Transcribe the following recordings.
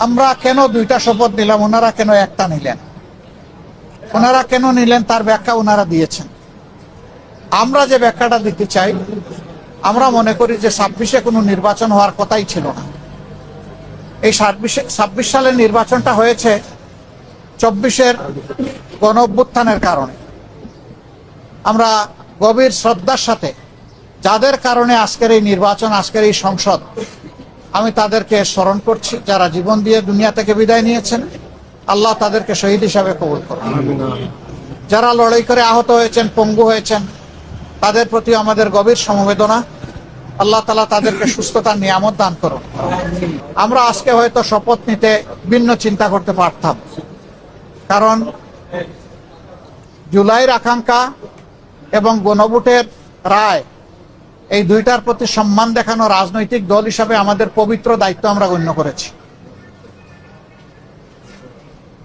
আমরা কেন দুইটা শপথ নিলাম, ওনারা কেন একটা নিলেন, ওনারা কেন নিলেন তার ব্যাখ্যা ওনারা দিয়েছেন। আমরা যে ব্যাখ্যাটা দিতে চাই, আমরা মনে করি যে 26-এ কোনো নির্বাচন হওয়ার কথাই ছিল না। এই 26 সালের নির্বাচনটা হয়েছে 24-এর গণ অভ্যুত্থানের কারণে। আমরা গভীর শ্রদ্ধার সাথে যাদের কারণে আজকের এই নির্বাচন, আজকের এই সংসদ, আমি তাদেরকে স্মরণ করছি, যারা জীবন দিয়ে দুনিয়া থেকে বিদায় নিয়েছেন। আল্লাহ তাদেরকে শহীদ হিসাবে কবুল করুন। যারা লড়াই করে আহত হয়েছেন, পঙ্গু হয়েছেন, তাদের প্রতি আমাদের গভীর সমবেদনা। আল্লাহ তাআলা তাদেরকে সুস্থতার নিয়ামত দান করুন। আমরা আজকে হয়তো শপথ নিতে ভিন্ন চিন্তা করতে পারতাম, কারণ জুলাইয়ের আকাঙ্ক্ষা এবং গণভোটের রায়, এই দুইটার প্রতি সম্মান দেখানো রাজনৈতিক দল হিসাবে আমাদের পবিত্র দায়িত্ব আমরা গণ্য করেছি।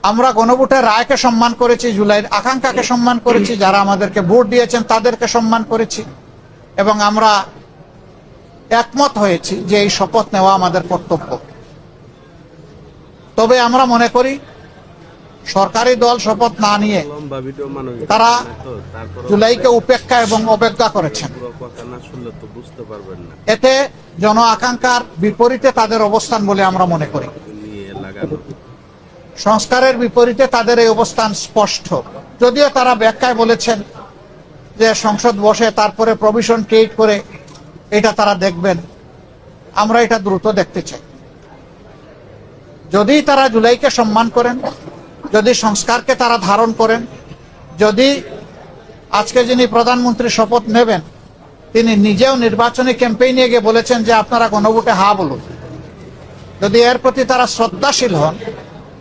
আমরা গণভোটের রায়কে সম্মান করেছি, জুলাইয়ের আকাঙ্ক্ষাকে সম্মান করেছি, যারা আমাদেরকে ভোট দিয়েছেন তাদেরকে সম্মান করেছি, এবং আমরা একমত হয়েছি যে এই শপথ নেওয়া আমাদের কর্তব্য। তবে আমরা মনে করি সরকারি দল শপথ না নিয়ে তারা জুলাইকে উপেক্ষা এবং অবজ্ঞা করেছেন। এতে জন আকাঙ্ক্ষার বিপরীতে তাদের অবস্থান বলে আমরা মনে করি। সংস্কারের বিপরীতে তাদের এই অবস্থান স্পষ্ট। যদিও তারা ব্যাখ্যায় বলেছেন যে সংসদ বসে তারপরে প্রভিশন ক্রিয়েট করে এটা তারা দেখবেন, আমরা এটা দ্রুত দেখতে চাই। যদি তারা জুলাইকে সম্মান করেন, যদি সংস্কারকে তারা ধারণ করেন, যদি আজকে যিনি প্রধানমন্ত্রী শপথ নেবেন তিনি নিজেও নির্বাচনী ক্যাম্পেইনে গিয়ে বলেছেন যে আপনারা গণভোটে হা বলুন, যদি এর প্রতি তারা শ্রদ্ধাশীল হন,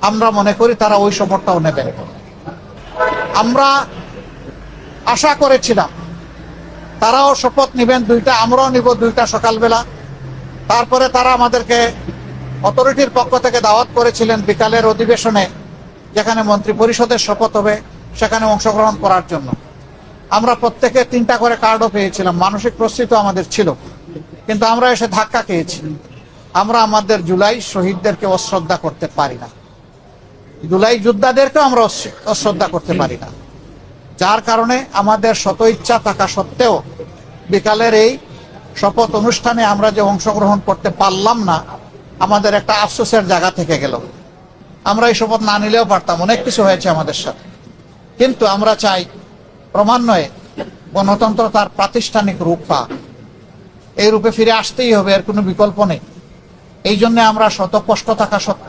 আমরা মনে করি তারা ওই শপথটাও নেবেন। আমরা আশা করেছিলাম তারাও শপথ নেবেন দুইটা, আমরাও নিব দুইটা সকালবেলা। তারপরে তারা আমাদেরকে অথরিটির পক্ষ থেকে দাওয়াত করেছিলেন বিকালের অধিবেশনে, যেখানে মন্ত্রী পরিষদের শপথ হবে, সেখানে অংশগ্রহণ করার জন্য। আমরা প্রত্যেকে 3টা করে কার্ডও পেয়েছিলাম, মানসিক প্রস্তুতি আমাদের ছিল, কিন্তু আমরা এসে ধাক্কা খেয়েছি। আমরা আমাদের জুলাই শহীদদেরকে অশ্রদ্ধা করতে পারি না, জুলাই যোদ্ধাদেরকেও আমরা অশ্রদ্ধা করতে পারি না, যার কারণে আমাদের শত ইচ্ছা থাকা সত্ত্বেও বিকালের এই শপথ অনুষ্ঠানে আমরা যে অংশগ্রহণ করতে পারলাম না, আমাদের একটা আফসোসের জায়গা থেকে গেল। আমরা এই শপথ না নিলেও পারতাম, অনেক কিছু হয়েছে আমাদের সাথে। কিন্তু আমরা চাই ক্রমান্বয়ে গণতন্ত্র তার প্রাতিষ্ঠানিক রূপ পাক, এই রূপে ফিরে আসতেই হবে, এর কোনো বিকল্প নেই। এই জন্য আমরা শত কষ্ট থাকা সত্ত্বেও